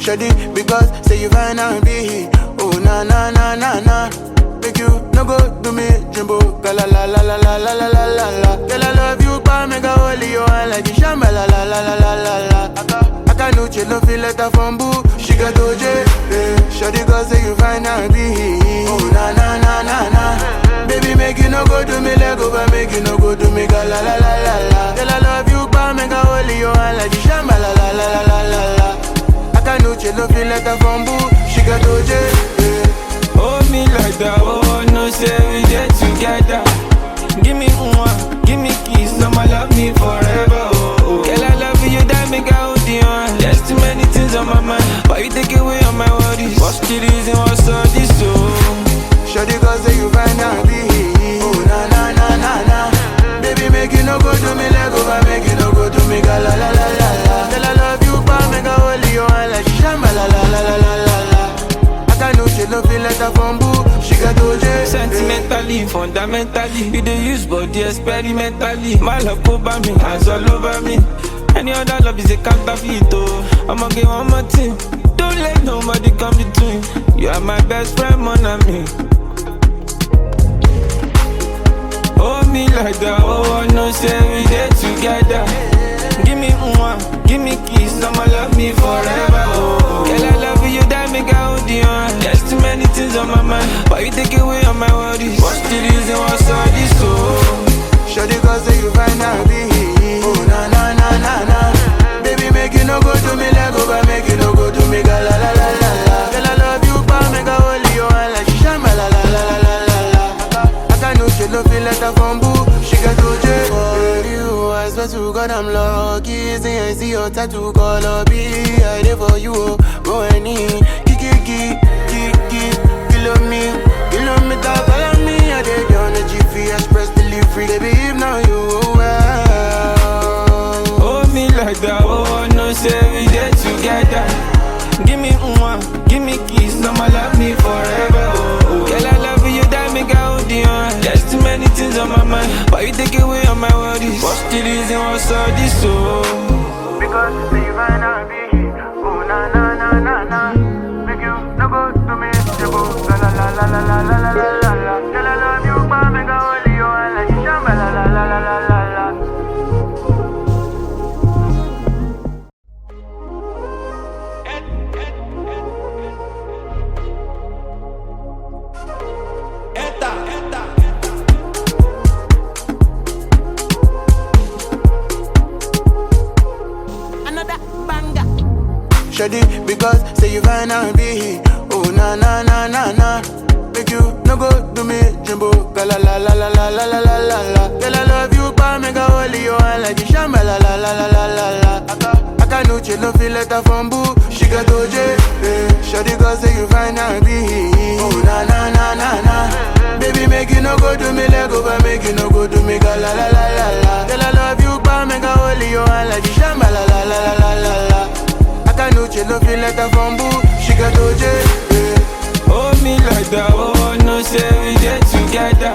Shawty, because say you fine and be. Oh na na na na na. Make you no go do me jumbo. La la la la la la la la la la. Girl I love you, but make a holy you and like the shamba la la la la la la la. I can't no chill, no feel letter from boo. She got OJ, Shawty, cause say you fine and be. Oh na na na na na. Baby, make you no go do me leg over, make you no go do me ga la la la la la. Girl I love you, but make a holy you and like the shamba la la la la la la la. I can't no chill, no feel letter from boo. She got OJ. Hold me like that, oh no, say we get together. Give me one, give me kiss, I'ma love me forever, oh. Girl, I love you, that make I hold you on. There's too many things on my mind, but you take away all my worries. What's the reason, what's all this, oh? Shawty, cause say you find out be. Oh na na na na na. Baby, make you no go do me leg over, make you no go do me ga la la la la la. Girl, I love you, but make I hold you on like shamba la la la la la la la. I know she no feel letter from boo. She got OJ. Sentimentally, fundamentally, you dey use body experimentally. My love go by me, hands all over me. Any other love is a counterfeit, oh. I'ma get one more thing. Don't let nobody come between. You are my best friend, mon ami. Hold me like that, oh, I know say we get together. Give me one, give me kiss, I'ma love me forever, oh. Girl, I love you, that make I hold you on. There's too many things on my mind, but you take away all my worries. What's the reason, what's all this, oh? Shawty, cause say you find out be. Oh na na na na na. Baby, make you no go do me leg over, make you no go do me ga la la la la la. Girl, I love you, but make I hold you on like shamba la la la la la la la. I can't no chill, no feel letter from boo. She got OJ. For you, I swear to God I'm lucky. See I see your tattoo color be. I there for you, oh, go any. Kiki, kill on me, follow me. I did on the GP Express delivery. Baby, if now you well. Hold me like that, oh, I know say we get together. Give me one, give me kiss, I'ma love me forever, oh. Girl, I love you, that make I hold you on. There's too many things on my mind, but you take away all my worries. What's the reason, what's all this, oh? Because say you find out be. Oh na na na na na. Make you no go to me, la la la la la la la la la la. Girl, I love you, but make I hold you and like shamba la la la la la la la. Shawty, because say you fine and be. Oh na na na na na. Make you no go do me jumbo. La la la la la la la la la la. Girl, I love you, but make a holy you and like the shamba la la la la la la la. I can't no chill, no feel letter from boo. She got OJ. Shawty, cause say you fine and be. Oh na na na na na. Baby, make you no go do me leg over, make you no go do me ga la la la la la. Girl, I love you, but make a holy you and like the shamba la la la la la la la. I know she no feel letter from boo. She got OJ. Hold me like that, oh, I know say we get together.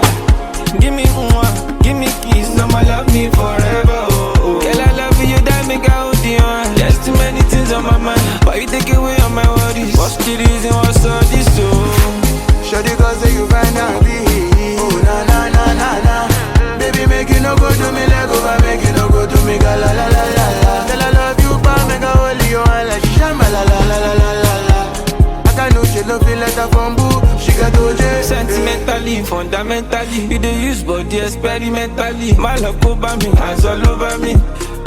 Give me one, give me kiss, I'ma love me forever, oh. Girl, I love you, that make I hold you on. There's too many things on my mind, but you take away all my worries. What's the reason, what's all this, oh? Shawty, cause say you find out be. Oh na na na na na. Baby, make you no go do me leg over, make you no go do me ga la la la la la. Girl, I love you, but make I hold you on like shamba la la la la la la la. I can't no chill, no feel letter from boo. She got OJ. Sentimentally, fundamentally, you dey use body experimentally. My love go by me, hands all over me.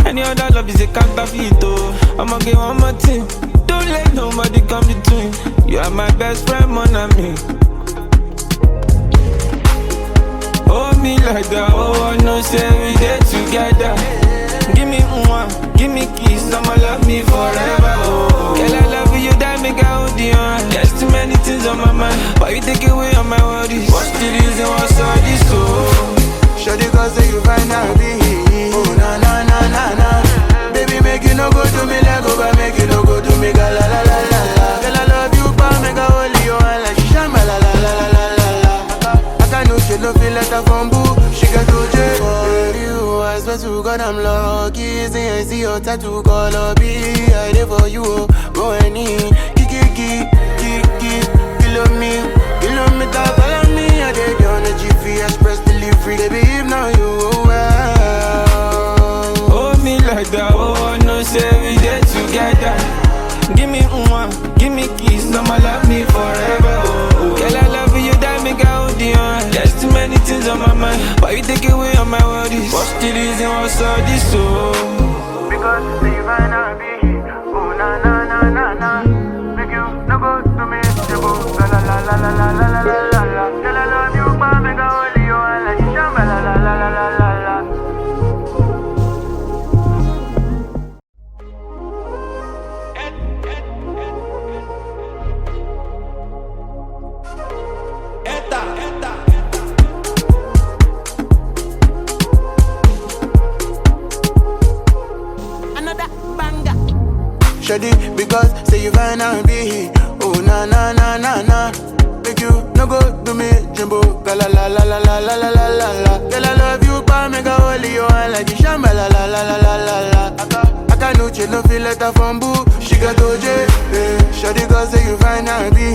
Any other love is a counterfeit, oh. I'ma get one more thing. Don't let nobody come between. You are my best friend, mon ami. Hold me like that, oh, I know say we get together. Give me one, give me kiss, I'ma love me forever, oh. Girl, I love you, that make I hold you on. There's too many things on my mind, but you take away all my worries. What's the reason, what's all this, oh? Shawty, cause say you find out be. Oh na na na na na. Baby, make you no go do me leg over, make you no go do me ga la la la la la. Girl, I love you, but make I hold you on like shamba la la la la la la la. I can't no chill, no feel letter from boo. She got OJ. For you, I swear to God I'm lucky. See I see your tattoo color be. I there for you, oh, go any. money. Kiki, kilometers follow me. I did on the GPS press delivery. Baby, if now you well. Hold me like that, oh, no say we get together. Give me kiss, I'ma love me forever. Oh, girl, I love you, that make I hold you on. There's too many things on my mind, why you take away all my worries? What's the reason, what's all this, oh? Because you find out be oh na na na na na. Make you no go to me, la la la la la la la la la la. Girl, I love you, but make I hold you on like you shamba, la la la la la la la. Shady, because say you find out be oh na na na na na. Make you no go do me jumbo, la la la la la la la la la la. Girl, I love you, but make a holy you and like you shamba, la la la la la la la. I can't no chill, no feel like a bamboo. She got OJ, shady, cause say you find out be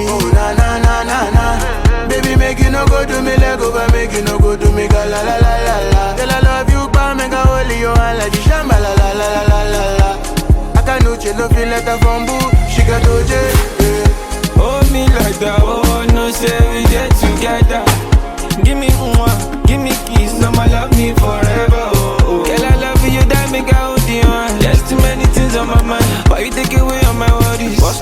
oh na na na na na. Baby, make you no go do me like over, make you no go do me, la la la la la. Girl, I love you, but make a holy you and like you shamba, la la la la la la la. She no feel like a bamboo, she got OJ, yeah. Hold me like that, oh, no say we get together. Give me kiss, I'ma love me forever, oh, oh. Girl, I love you, that make I hold you on. There's too many things on my mind, why you take away all my worries? What's